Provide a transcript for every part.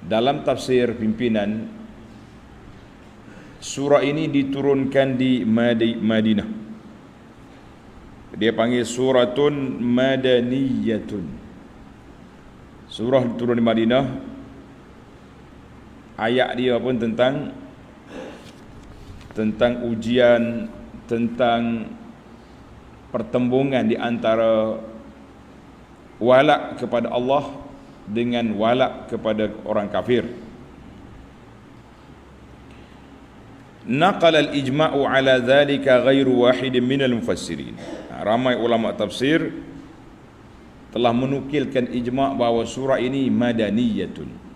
dalam tafsir pimpinan, surah ini diturunkan di Madinah. Dia panggil suratun madaniyatun. Surah turun di Madinah. Ayat dia pun tentang ujian, tentang pertembungan di antara walak kepada Allah dengan walak kepada orang kafir. Naqala al-ijma'u ala dhalika ghairu wahidin minal mufassirin. Ramai ulama tafsir telah menukilkan ijma' bahawa surah ini madaniyatun.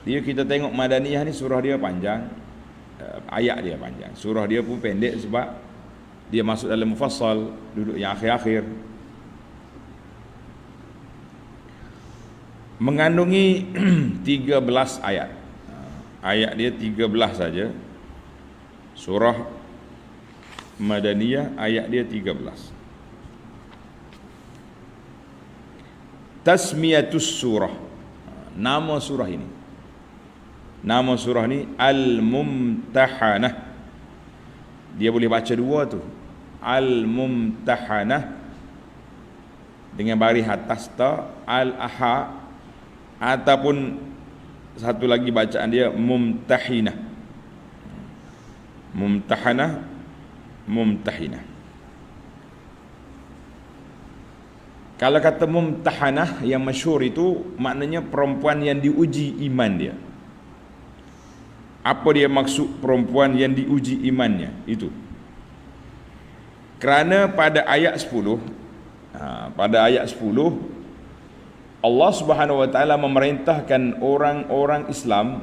Dia kita tengok madaniyah ni surah dia panjang, ayat dia panjang. Surah dia pun pendek sebab dia masuk dalam mufassal, duduk yang akhir-akhir. Mengandungi 13 ayat. Ayat dia 13 saja. Surah Madaniyah ayat dia 13. Tasmiyatus surah. Nama surah ini. Nama surah ni Al-Mumtahanah. Dia boleh baca dua tu. Al-Mumtahanah dengan baris atas ta Al-Aha, ataupun satu lagi bacaan dia Mumtahinah. Mumtahanah, Mumtahinah. Kalau kata Mumtahanah yang masyhur itu maknanya perempuan yang diuji iman dia. Apa dia maksud perempuan yang diuji imannya itu? Kerana pada ayat 10, Allah Subhanahu wa taala memerintahkan orang Islam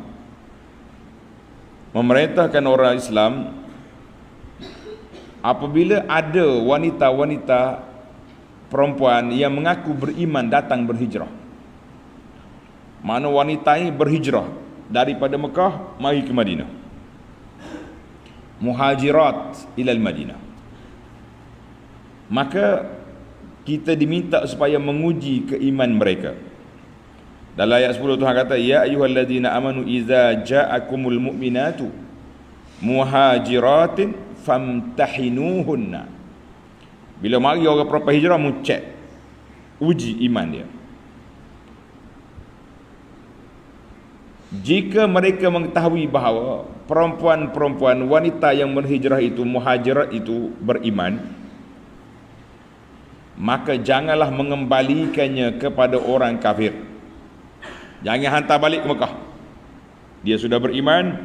apabila ada wanita-wanita perempuan yang mengaku beriman datang berhijrah. Mana wanita ini berhijrah daripada Mekah mari ke Madinah. Muhajirat ilal Madinah. Maka kita diminta supaya menguji keiman mereka. Dalam ayat 10 Tuhan kata, ya ayyuhalladzina amanu idza ja'akumul mu'minatu muhajiratin famtahinuhunna. Bila mari orang perempuan hijrah, mu cek, uji iman dia. Jika mereka mengetahui bahawa perempuan-perempuan wanita yang berhijrah itu, muhajirat itu beriman, maka janganlah mengembalikannya kepada orang kafir. Jangan hantar balik ke Mekah. Dia sudah beriman,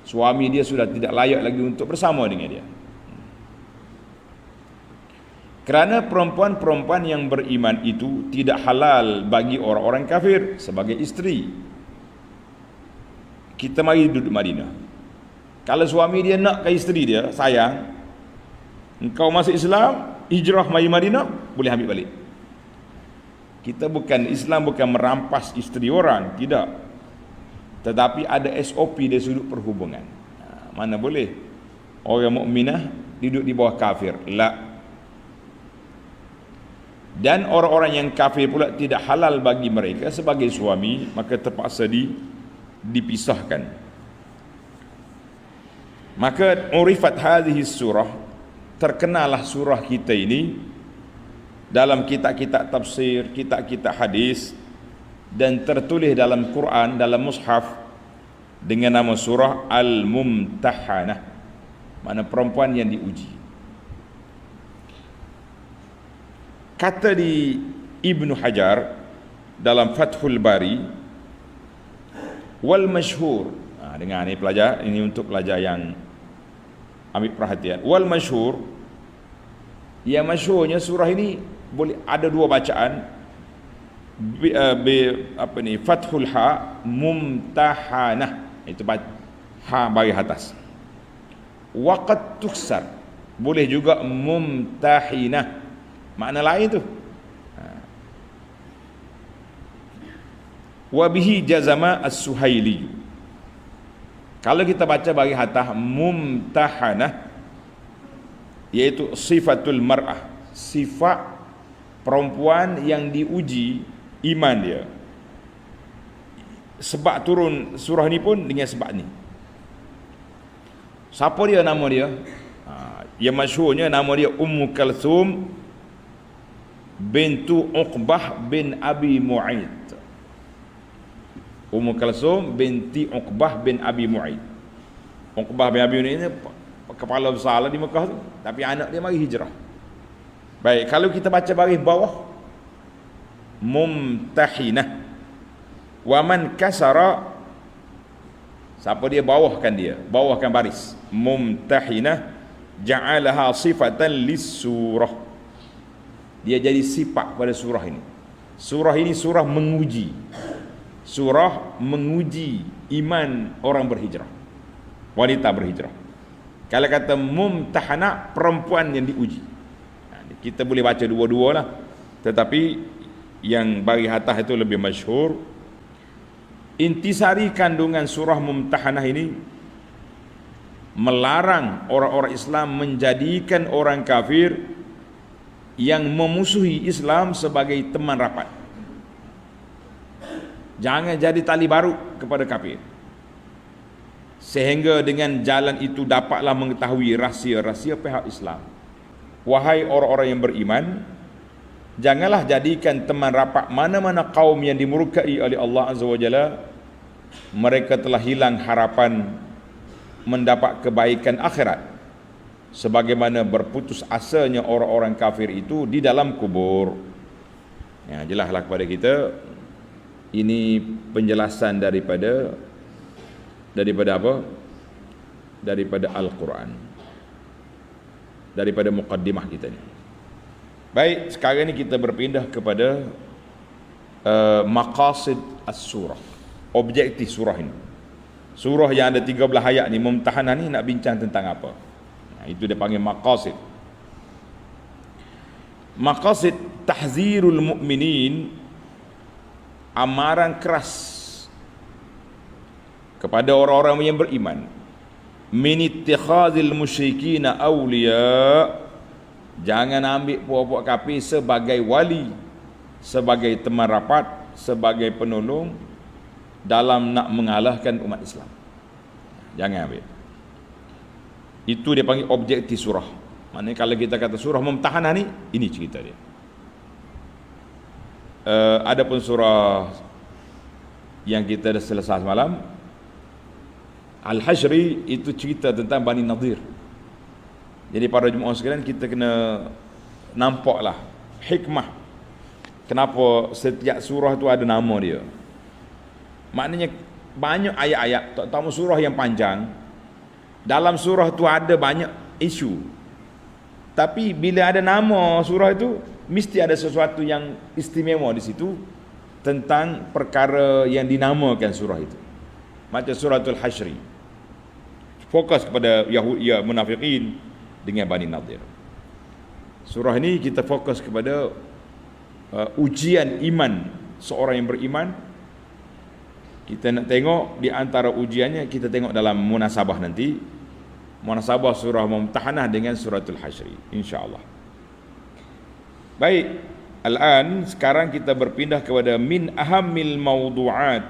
suami dia sudah tidak layak lagi untuk bersama dengan dia. Kerana perempuan-perempuan yang beriman itu tidak halal bagi orang-orang kafir sebagai isteri. Kita mari duduk Madinah. Kalau suami dia nak ke isteri dia, sayang, engkau masuk Islam, hijrah mari Madinah, boleh ambil balik. Islam bukan merampas isteri orang, tidak. Tetapi ada SOP dari sudut perhubungan. Mana boleh orang mukminah duduk di bawah kafir? La. Dan orang-orang yang kafir pula tidak halal bagi mereka sebagai suami, maka terpaksa dipisahkan. Maka urifat hadhihi surah, terkenalah surah kita ini dalam kitab-kitab tafsir, kitab-kitab hadis, dan tertulis dalam Quran, dalam mushaf dengan nama surah Al-Mumtahanah, makna perempuan yang diuji. Kata di Ibnu Hajar dalam Fathul Bari, wal masyhur, dengar ni pelajar, ini untuk pelajar yang ambil perhatian. Wal masyhur, yang masyhurnya surah ini boleh ada dua bacaan, fathul ha, mumtahanah, itu ha bagi atas. Waqad tuksar, boleh juga mumtahinah, makna lain tu. Wa bihi jazama as-Suhaili. Kalau kita baca bagi hatah mumtahanah, iaitu sifatul mar'ah, sifat perempuan yang diuji iman dia. sebab turun surah ni pun dengan sebab ni. Siapa dia nama dia? Yang masyhurnya nama dia Ummu Kalthum bintu Uqbah bin Abi Mu'aid. Ummu Kalthum binti Uqbah bin Abi Mu'aid. Uqbah bin Abi Mu'aid ni kepala besar lah di Mekah tu, tapi anak dia mari hijrah. Baik, kalau kita baca baris bawah, Mumtahinah wa man kasara, siapa dia? Bawahkan baris. Mumtahinah ja'alaha sifatan lis-surah, dia jadi sifat pada surah ini. Surah ini surah menguji. Surah menguji iman orang berhijrah, wanita berhijrah. Kalau kata mumtahana, perempuan yang diuji. Kita boleh baca dua-dua lah, tetapi yang baris atas itu lebih masyhur. Intisari kandungan surah Mumtahanah ini melarang orang-orang Islam menjadikan orang kafir yang memusuhi Islam sebagai teman rapat. Jangan jadi tali baru kepada kafir, sehingga dengan jalan itu dapatlah mengetahui rahsia-rahsia pihak Islam. Wahai orang-orang yang beriman, janganlah jadikan teman rapat mana-mana kaum yang dimurkai oleh Allah Azza wa Jalla. Mereka telah hilang harapan mendapat kebaikan akhirat, sebagaimana berputus asanya orang-orang kafir itu di dalam kubur. Ya, jelaslah kepada kita, ini penjelasan daripada apa? Daripada Al-Quran, daripada muqaddimah kita ni. Baik, sekarang ni kita berpindah kepada maqasid as-surah, objektif surah ini. Surah yang ada 13 ayat ni, Mumtahanah ni, nak bincang tentang apa? Itu dia panggil maqasid. Maqasid tahzirul mu'minin, amaran keras kepada orang-orang yang beriman, min ittikhazil musyrikina awliya, jangan ambil puak-puak kafir sebagai wali, sebagai teman rapat, sebagai penolong dalam nak mengalahkan umat Islam. Jangan ambil. Itu dia panggil objektif surah. Maknanya kalau kita kata surah Mumtahanah ni, ini cerita dia. Adapun surah yang kita dah selesai semalam, Al-Hashri, itu cerita tentang Bani Nadir. Jadi para jemaah sekalian, kita kena nampaklah hikmah kenapa setiap surah tu ada nama dia. Maknanya banyak ayat-ayat, terutama surah yang panjang, dalam surah tu ada banyak isu, tapi bila ada nama surah itu, mesti ada sesuatu yang istimewa di situ tentang perkara yang dinamakan surah itu. Macam suratul Hashri, fokus kepada Yahudi, munafiqin dengan Bani Nadir. Surah ini kita fokus kepada ujian iman seorang yang beriman. Kita nak tengok di antara ujiannya, kita tengok dalam munasabah nanti, munasabah surah Mumtahanah dengan suratul Hashri, insya-Allah. Baik, al-an sekarang kita berpindah kepada min ahammil mawdu'at,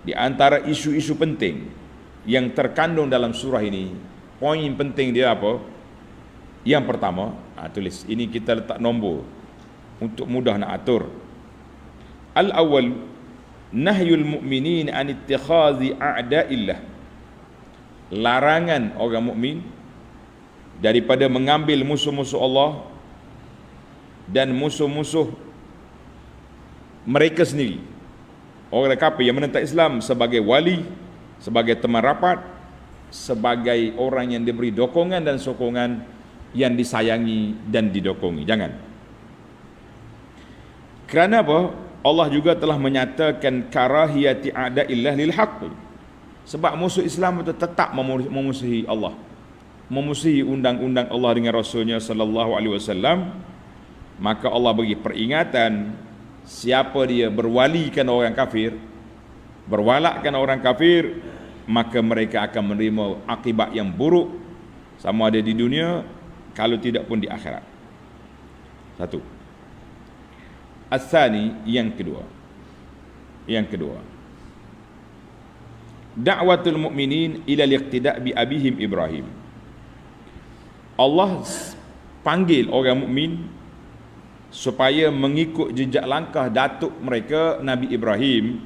di antara isu-isu penting yang terkandung dalam surah ini. Poin penting dia apa? Yang pertama, tulis ini, kita letak nombor untuk mudah nak atur. Al-awwal, nahyul mu'minin an ittikhazi a'da'illah, larangan orang mukmin daripada mengambil musuh-musuh Allah dan musuh-musuh mereka sendiri, orang kafir yang menentang Islam, sebagai wali, sebagai teman rapat, sebagai orang yang diberi dokongan dan sokongan, yang disayangi dan didokongi. Jangan. Kerana apa? Allah juga telah menyatakan karahiyati a'da'illah lil haqq. Sebab musuh Islam itu tetap memusuhi Allah, memusuhi undang-undang Allah dengan Rasulnya sallallahu alaihi wasallam. Maka Allah bagi peringatan, siapa dia berwalikan orang kafir, berwalakkan orang kafir, maka mereka akan menerima akibat yang buruk, sama ada di dunia, kalau tidak pun di akhirat. Satu. As-sani, yang kedua, Yang kedua, da'watul mu'minin ila al-iqtida' bi abihim Ibrahim. Allah panggil orang mukmin supaya mengikut jejak langkah datuk mereka Nabi Ibrahim,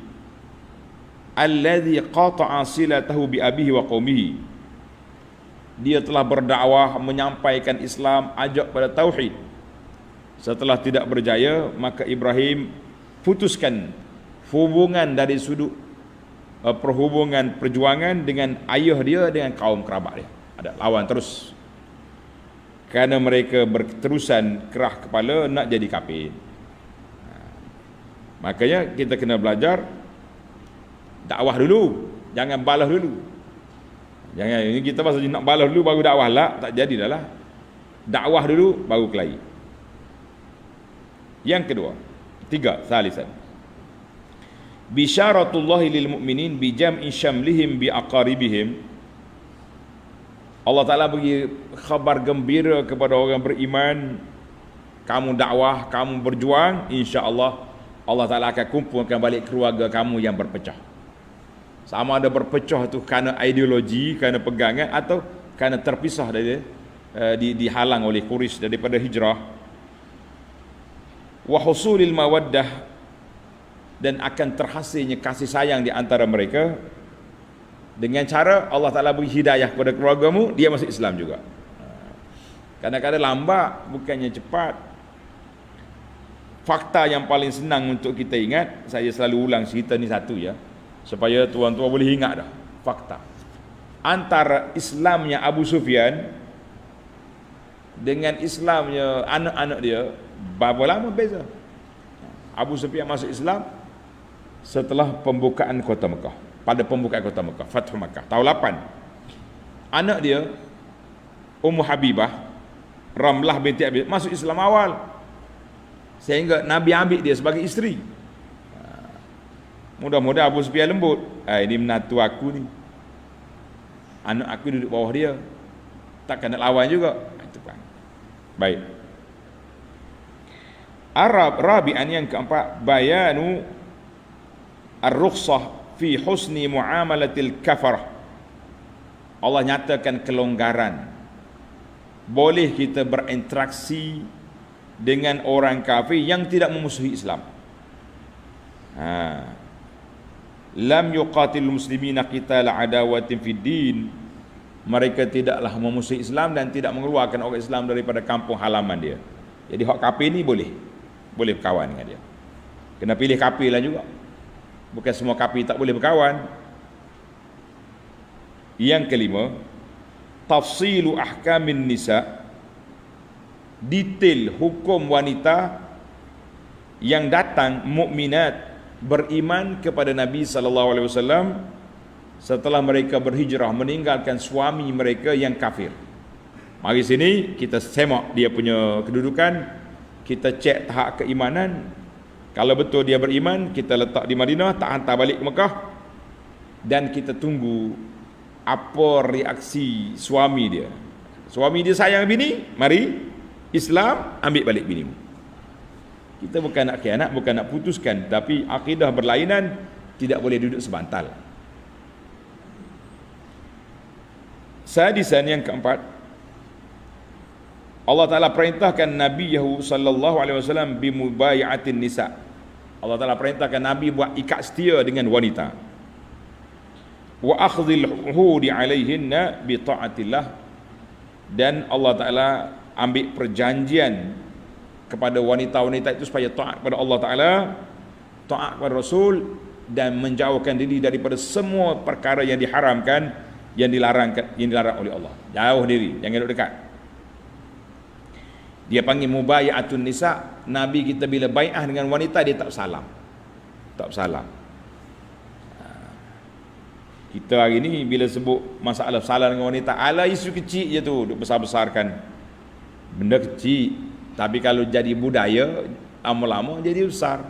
allazi qata'a silatahu bi abihi wa qaumihi. Dia telah berdakwah, menyampaikan Islam, ajak pada tauhid. Setelah tidak berjaya, maka Ibrahim putuskan hubungan dari sudut perhubungan perjuangan dengan ayah dia, dengan kaum kerabat dia. Ada lawan terus, kerana mereka berterusan kerah kepala nak jadi kafir. Makanya kita kena belajar dakwah dulu, jangan balas dulu. Jangan ini kita pasal nak balas dulu baru dakwah lah, tak jadi dah lah. Dakwah dulu baru kelahi. Yang kedua, salisan, bisyaratullahi lil mu'minin bi jam'i syamlihim bi aqaribihim. Allah Ta'ala bagi khabar gembira kepada orang beriman, kamu dakwah, kamu berjuang, insya-Allah Allah Ta'ala akan kumpulkan balik keluarga kamu yang berpecah. Sama ada berpecah tu kerana ideologi, kerana pegangan, atau kerana terpisah dari dihalang oleh Quraisy daripada hijrah. Wa husulil mawaddah, dan akan terhasilnya kasih sayang di antara mereka dengan cara Allah Ta'ala beri hidayah kepada keluargamu, dia masuk Islam juga. Kadang-kadang lambat, bukannya cepat. Fakta yang paling senang untuk kita ingat, saya selalu ulang cerita ni satu ya, supaya tuan-tuan boleh ingat dah fakta. Antara Islamnya Abu Sufyan dengan Islamnya anak-anak dia, berapa lama beza? Abu Sufyan masuk Islam setelah pembukaan kota Mekah. Pada pembukaan kota Mekah, Fathu Mekah, tahun 8. Anak dia Ummu Habibah Ramlah binti Abi masuk Islam awal, sehingga Nabi ambil dia sebagai isteri. Mudah-mudahan Abu Sufyan lembut, ini menantu aku ni, anak aku duduk bawah dia, takkan nak lawan juga. Itu kan. Baik. Rabi'an, yang keempat, bayanu ar-rukhsah fi husni muamalatil kafarah. Allah nyatakan kelonggaran, boleh kita berinteraksi dengan orang kafir yang tidak memusuhi Islam. Lam yuqatilul muslimina qitala adawatin fid din. Mereka tidaklah memusuhi Islam dan tidak mengeluarkan orang Islam daripada kampung halaman dia. Jadi hak kafir ni boleh berkawan dengan dia. Kena pilih kafir lah juga. Bukan semua kafir tak boleh berkawan. Yang kelima, tafsilu ahkamin nisa, detail hukum wanita yang datang mukminat beriman kepada Nabi sallallahu alaihi wasallam setelah mereka berhijrah meninggalkan suami mereka yang kafir. Mari sini kita semak dia punya kedudukan, kita cek tahap keimanan. Kalau betul dia beriman, kita letak di Madinah, tak hantar balik ke Mekah, dan kita tunggu apa reaksi suami dia. Suami dia sayang bini, mari Islam, ambil balik binimu. Kita bukan nak khianat, bukan nak putuskan, tapi akidah berlainan, tidak boleh duduk sebantal. Sadisan, yang keempat, Allah Ta'ala perintahkan Nabi Yahu sallallahu alaihi wasallam bimubayatin nisa. Allah Ta'ala perintahkan Nabi buat ikat setia dengan wanita. Wa akhdhil uhudi alaihinna bi ta'atillah, dan Allah Ta'ala ambil perjanjian kepada wanita-wanita itu supaya taat kepada Allah Ta'ala, taat kepada Rasul, dan menjauhkan diri daripada semua perkara yang diharamkan, yang dilarang oleh Allah. Jauh diri, jangan duduk dekat. Dia panggil mubayatun nisa. Nabi kita bila bai'ah dengan wanita, dia tak salam. Kita hari ni bila sebut masalah salam dengan wanita, ala isu kecil je tu, duk besar-besarkan benda kecil. Tapi kalau jadi budaya, lama-lama jadi besar.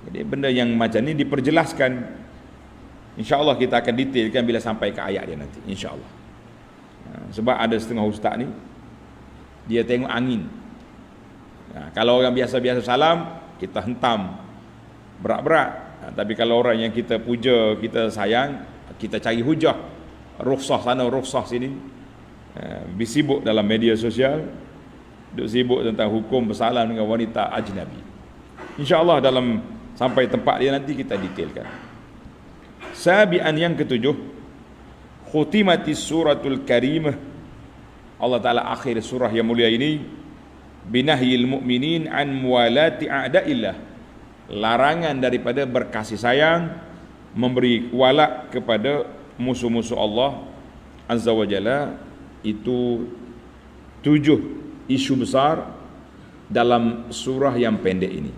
Jadi benda yang macam ni diperjelaskan. InsyaAllah kita akan detailkan bila sampai ke ayat dia nanti, insyaAllah. Sebab ada setengah ustaz ni, dia tengok angin. Kalau orang biasa-biasa salam, kita hentam berat-berat. Tapi kalau orang yang kita puja, kita sayang, kita cari hujah, rukhsah sana, rukhsah sini, sibuk dalam media sosial, duk sibuk tentang hukum bersalam dengan wanita ajnabi. InsyaAllah dalam sampai tempat dia nanti kita detailkan. Sabi'an, yang ketujuh, khutimatis suratul karimah. Allah Ta'ala akhir surah yang mulia ini binahyil mu'minin an muwalati a'da'illah, larangan daripada berkasih sayang, memberi walak kepada musuh-musuh Allah Azza wa Jalla. Itu 7 isu besar dalam surah yang pendek ini.